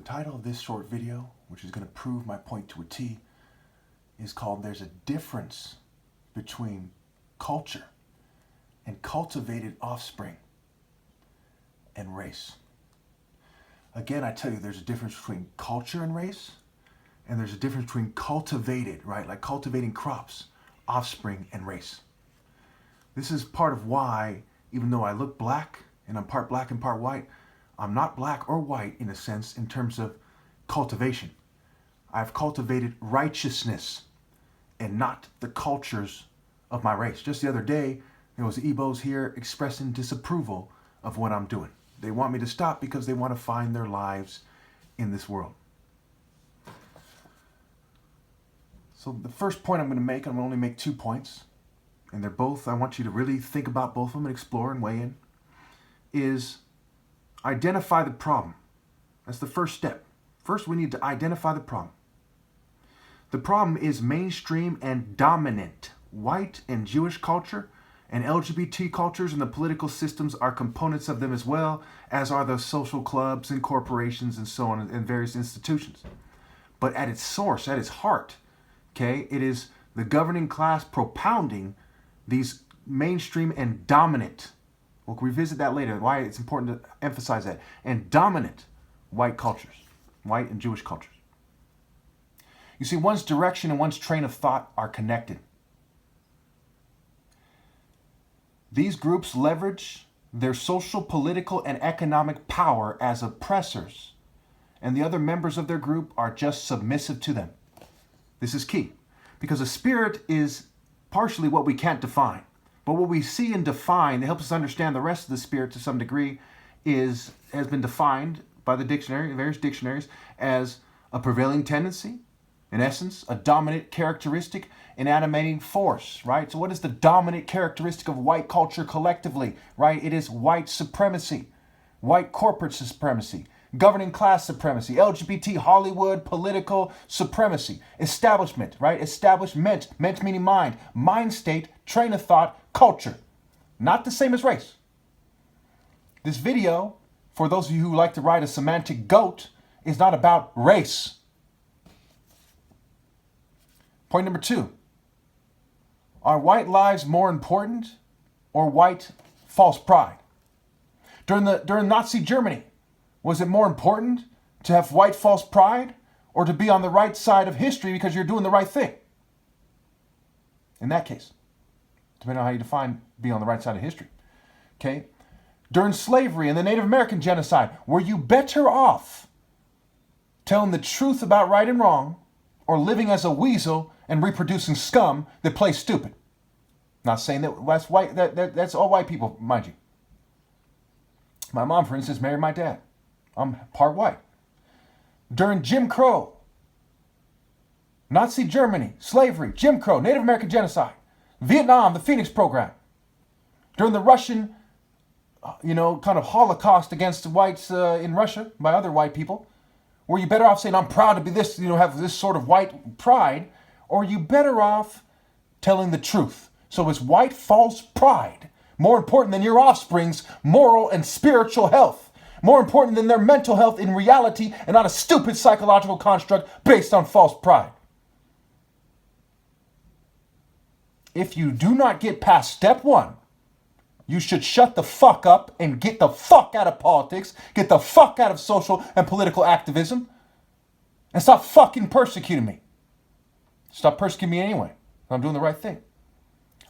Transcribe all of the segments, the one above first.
title of this short video, which is going to prove my point to a T, is called There's a Difference Between Culture and Cultivated Offspring and Race. Again, I tell you, there's a difference between culture and race, and there's a difference between cultivated, right? Like cultivating crops, offspring, and race. This is part of why, even though I look black, and I'm part black and part white, I'm not black or white in a sense in terms of cultivation. I've cultivated righteousness and not the cultures of my race. Just the other day, there was Igbos here expressing disapproval of what I'm doing. They want me to stop because they want to find their lives in this world. So the first point I'm going to make, I'm going to only make 2 points, and they're both, I want you to really think about both of them and explore and weigh in, is identify the problem. That's the first step. First, we need to identify the problem. The problem is mainstream and dominant white and Jewish culture, and LGBT cultures and the political systems are components of them, as well as are the social clubs and corporations and so on, and various institutions. But at its source, at its heart, okay, it is the governing class propounding these mainstream and dominant, we'll revisit that later, why it's important to emphasize that, and dominant white cultures, white and Jewish cultures. You see, one's direction and one's train of thought are connected. These groups leverage their social, political, and economic power as oppressors, and the other members of their group are just submissive to them. This is key, because a spirit is partially what we can't define. But what we see and define that helps us understand the rest of the spirit to some degree has been defined by the dictionary, various dictionaries, as a prevailing tendency, in essence, a dominant characteristic, an animating force, right? So what is the dominant characteristic of white culture collectively, right? It is white supremacy, white corporate supremacy, governing class supremacy, LGBT, Hollywood, political supremacy, establishment, right? Establishment, ment meaning mind state, train of thought, culture. Not the same as race. This video, for those of you who like to ride a semantic goat, is not about race. Point number 2. Are white lives more important or white false pride? During Nazi Germany, was it more important to have white false pride or to be on the right side of history because you're doing the right thing? In that case, depending on how you define being on the right side of history. Okay? During slavery and the Native American genocide, were you better off telling the truth about right and wrong or living as a weasel and reproducing scum that plays stupid? Not saying that that's white, that's all white people, mind you. My mom, for instance, married my dad. I'm part white. During Jim Crow, Nazi Germany, slavery, Jim Crow, Native American genocide, Vietnam, the Phoenix Program, during the Russian, kind of Holocaust against whites in Russia by other white people, were you better off saying, I'm proud to be this, have this sort of white pride, or are you better off telling the truth? So is white false pride more important than your offspring's moral and spiritual health? More important than their mental health in reality and not a stupid psychological construct based on false pride? If you do not get past step 1, you should shut the fuck up and get the fuck out of politics, get the fuck out of social and political activism, and stop fucking persecuting me. Stop persecuting me anyway. I'm doing the right thing.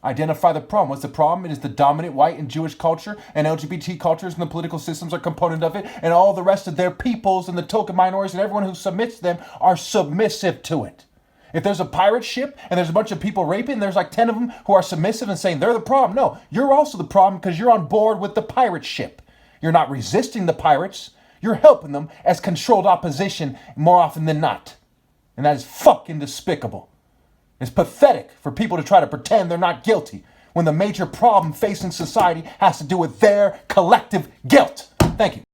Identify the problem. What's the problem? It is the dominant white and Jewish culture, and LGBT cultures and the political systems are a component of it, and all the rest of their peoples and the token minorities and everyone who submits to them are submissive to it. If there's a pirate ship and there's a bunch of people raping, there's like 10 of them who are submissive and saying they're the problem. No, you're also the problem because you're on board with the pirate ship. You're not resisting the pirates. You're helping them as controlled opposition more often than not. And that is fucking despicable. It's pathetic for people to try to pretend they're not guilty when the major problem facing society has to do with their collective guilt. Thank you.